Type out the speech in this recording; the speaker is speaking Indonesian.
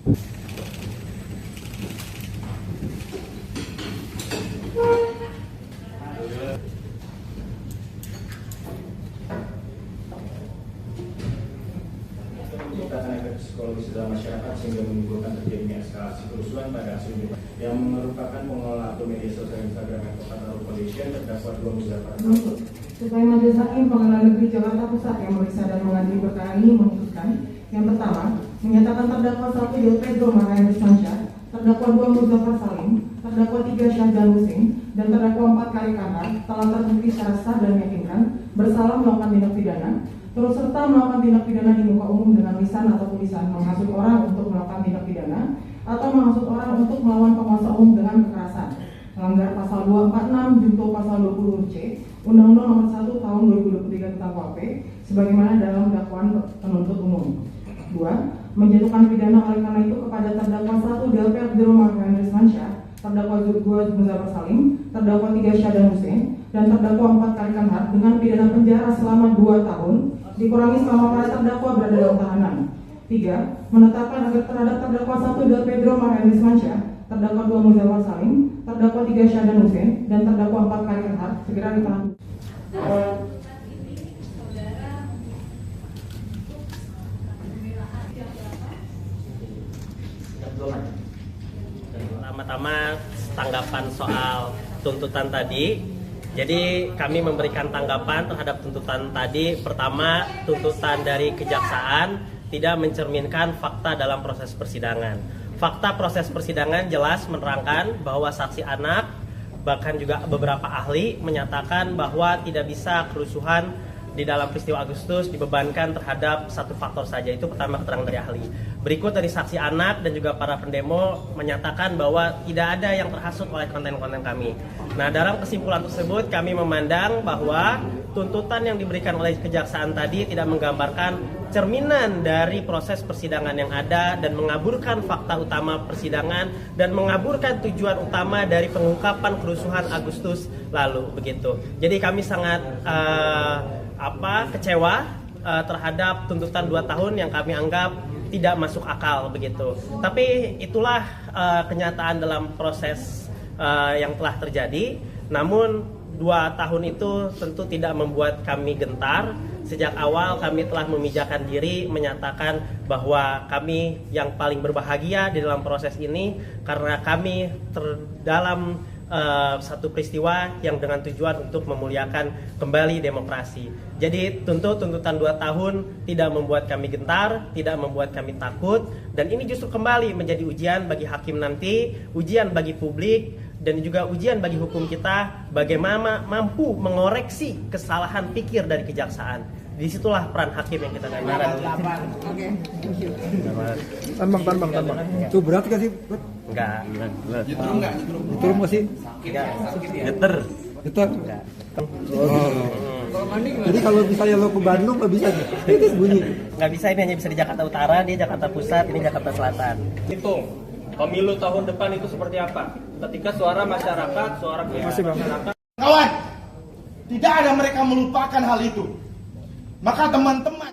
Psikologis dalam masyarakat sehingga menimbulkan terjadinya eskalasi kerusuhan pada aksi yang merupakan pengelola akun media sosial Instagram Advokat Foundation terdakwa 2 Muzaffar. Supaya Majelis Hakim Pengadilan Negeri Jakarta Pusat yang memeriksa dan mengadili perkara ini memutuskan yang pertama, menyatakan terdakwa 1 Del Pedro Mahendra Sansyah, terdakwa 2 Muzaffar Salim, terdakwa 3 Syahjan Husin, dan terdakwa 4 Kari Kantar telah terbukti secara sah dan meyakinkan bersalah melakukan tindak pidana, terus serta melakukan tindak pidana di muka umum dengan lisan atau tulisan menghasut orang untuk melakukan tindak pidana atau menghasut orang untuk melawan penguasa umum dengan kekerasan, melanggar pasal 246 junto pasal 20 C Undang-Undang Nomor 1 Tahun 2023 tentang KUHP sebagaimana dalam dakwaan penuntut umum. 2. Menjatuhkan pidana oleh karena itu kepada terdakwa 1 Del Pedro Mahendra Sansyah, terdakwa 2 Muzaffar Salim, terdakwa 3 Syahdan Husin, dan terdakwa 4 Kari Kantar dengan pidana penjara selama 2 tahun dikurangi selama para terdakwa berada dalam tahanan. 3. Menetapkan agar terhadap terdakwa 1 Del Pedro Mahendra Sansyah, terdakwa 2 Muzaffar Salim, terdakwa 3 Syahdan Husin, dan terdakwa 4 Kari Kantar segera ditahan. Pertama-tama tanggapan soal tuntutan tadi. Jadi kami memberikan tanggapan terhadap tuntutan tadi. Pertama, tuntutan dari kejaksaan tidak mencerminkan fakta dalam proses persidangan. Fakta proses persidangan jelas menerangkan bahwa saksi anak, bahkan juga beberapa ahli menyatakan bahwa tidak bisa kerusuhan di dalam peristiwa Agustus dibebankan terhadap satu faktor saja. Itu pertama keterangan dari ahli. Berikut dari saksi anak dan juga para pendemo menyatakan bahwa tidak ada yang terhasut oleh konten-konten kami. Nah, dalam kesimpulan tersebut kami memandang bahwa tuntutan yang diberikan oleh kejaksaan tadi tidak menggambarkan cerminan dari proses persidangan yang ada dan mengaburkan fakta utama persidangan dan mengaburkan tujuan utama dari pengungkapan kerusuhan Agustus lalu begitu. Jadi kami sangat kecewa terhadap tuntutan 2 tahun yang kami anggap tidak masuk akal begitu. Tapi itulah kenyataan dalam proses yang telah terjadi. Namun 2 tahun itu tentu tidak membuat kami gentar. Sejak awal kami telah memijakan diri menyatakan bahwa kami yang paling berbahagia di dalam proses ini karena kami dalam satu peristiwa yang dengan tujuan untuk memuliakan kembali demokrasi. Jadi tuntutan 2 tahun tidak membuat kami gentar, tidak membuat kami takut, dan ini justru kembali menjadi ujian bagi hakim nanti, ujian bagi publik, dan juga ujian bagi hukum kita bagaimana mampu mengoreksi kesalahan pikir dari kejaksaan. Disitulah peran hakim yang kita dengarkan. Oke, thank you. Tambang. Itu berat gak sih? Enggak. Nyetrum gak sih? Geter. Enggak. Jadi kalau misalnya lo ke Bandung nggak bisa nih? Ini bunyi. Nggak bisa, ini hanya bisa di Jakarta Utara, di Jakarta Pusat, ini Jakarta Selatan. Hitung pemilu tahun depan itu seperti apa? Ketika suara masyarakat, suara masyarakat. Kawan, tidak ada mereka melupakan hal itu. Maka teman-teman